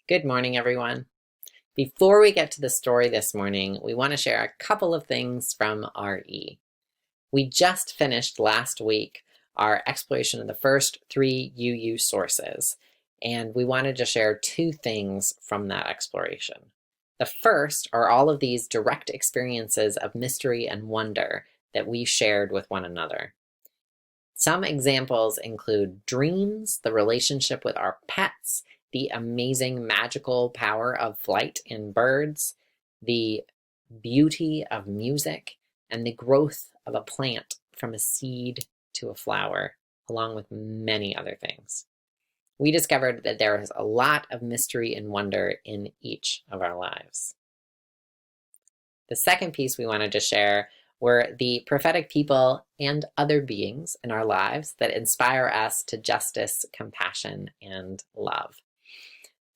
Good morning, everyone. Before we get to the story this morning, we want to share a couple of things from RE. We just finished last week our exploration of the first 3 UU sources, and we wanted to share 2 things from that exploration. The first are all of these direct experiences of mystery and wonder that we shared with one another. Some examples include dreams, the relationship with our pets, the amazing magical power of flight in birds, the beauty of music, and the growth of a plant from a seed to a flower, along with many other things. We discovered that there is a lot of mystery and wonder in each of our lives. The second piece we wanted to share were the prophetic people and other beings in our lives that inspire us to justice, compassion, and love.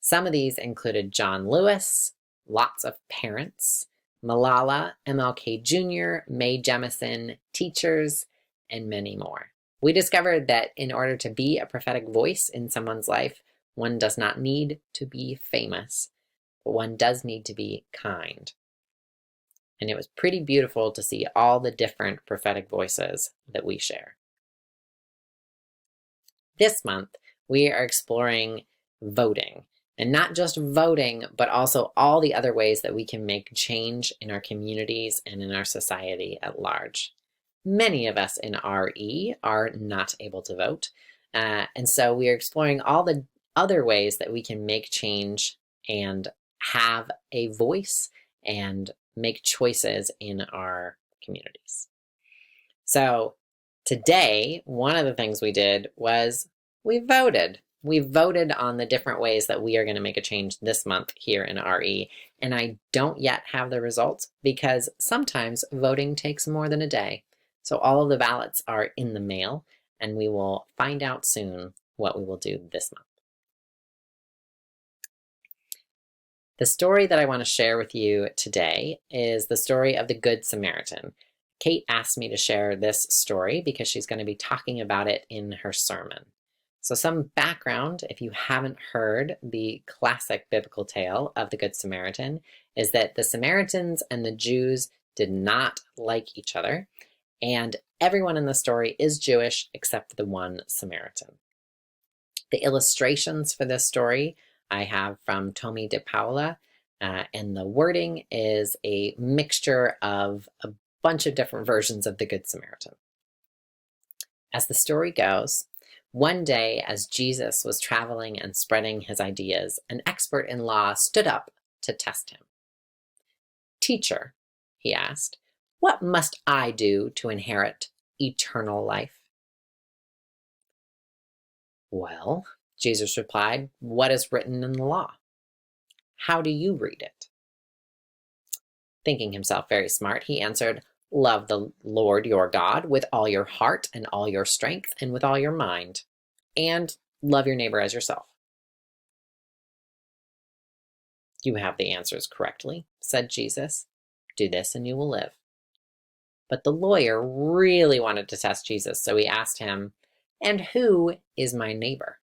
Some of these included John Lewis, lots of parents, Malala, MLK Jr., Mae Jemison, teachers, and many more. We discovered that in order to be a prophetic voice in someone's life, one does not need to be famous, but one does need to be kind. And it was pretty beautiful to see all the different prophetic voices that we share. This month, we are exploring voting. And not just voting, but also all the other ways that we can make change in our communities and in our society at large. Many of us in RE are not able to vote. And so we are exploring all the other ways that we can make change and have a voice and make choices in our communities. So today, one of the things we did was we voted. We voted on the different ways that we are going to make a change this month here in RE. And I don't yet have the results because sometimes voting takes more than a day. So all of the ballots are in the mail, and we will find out soon what we will do this month. The story that I want to share with you today is the story of the Good Samaritan. Kate asked me to share this story because she's going to be talking about it in her sermon. So some background, if you haven't heard the classic biblical tale of the Good Samaritan, is that the Samaritans and the Jews did not like each other, and everyone in the story is Jewish except for the one Samaritan. The illustrations for this story I have from Tommy de Paula, and the wording is a mixture of a bunch of different versions of the Good Samaritan. As the story goes, one day as Jesus was traveling and spreading his ideas, an expert in law stood up to test him. "Teacher," he asked, "what must I do to inherit eternal life?" "Well," Jesus replied, "what is written in the law? How do you read it?" Thinking himself very smart, he answered, "Love the Lord your God with all your heart and all your strength and with all your mind, and love your neighbor as yourself." "You have the answers correctly," said Jesus. "Do this and you will live." But the lawyer really wanted to test Jesus, so he asked him, "And who is my neighbor?"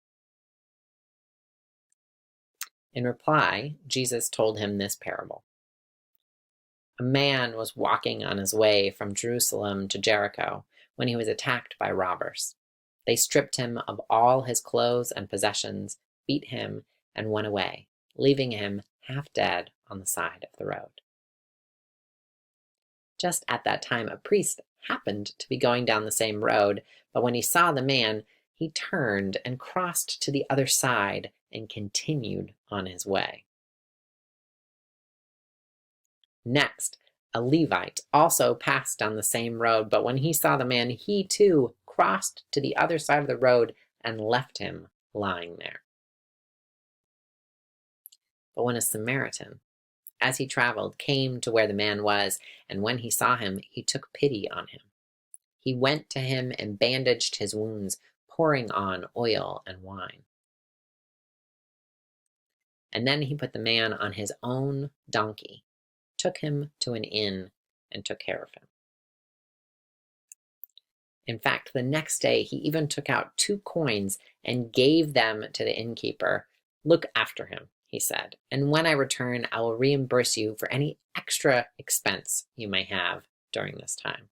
In reply, Jesus told him this parable. A man was walking on his way from Jerusalem to Jericho when he was attacked by robbers. They stripped him of all his clothes and possessions, beat him, and went away, leaving him half dead on the side of the road. Just at that time, a priest happened to be going down the same road, but when he saw the man, he turned and crossed to the other side and continued on his way. Next, a Levite also passed down the same road, but when he saw the man, he too crossed to the other side of the road and left him lying there. But when a Samaritan, as he traveled, came to where the man was, and when he saw him, he took pity on him. He went to him and bandaged his wounds, pouring on oil and wine. And then he put the man on his own donkey, took him to an inn, and took care of him. In fact, the next day he even took out 2 coins and gave them to the innkeeper. "Look after him," he said, and when I return, I will reimburse you for any extra expense you may have during this time.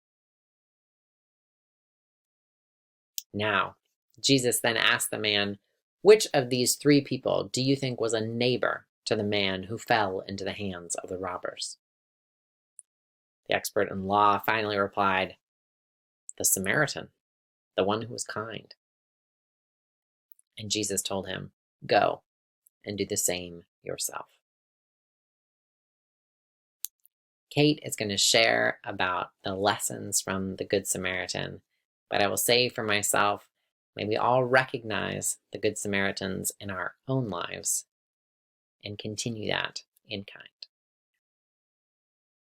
Now, Jesus then asked the man, which of these 3 people do you think was a neighbor to the man who fell into the hands of the robbers? The expert in law finally replied, the Samaritan, the one who was kind. And Jesus told him, go and do the same yourself. Kate is going to share about the lessons from the Good Samaritan, but I will say for myself, may we all recognize the Good Samaritans in our own lives and continue that in kind.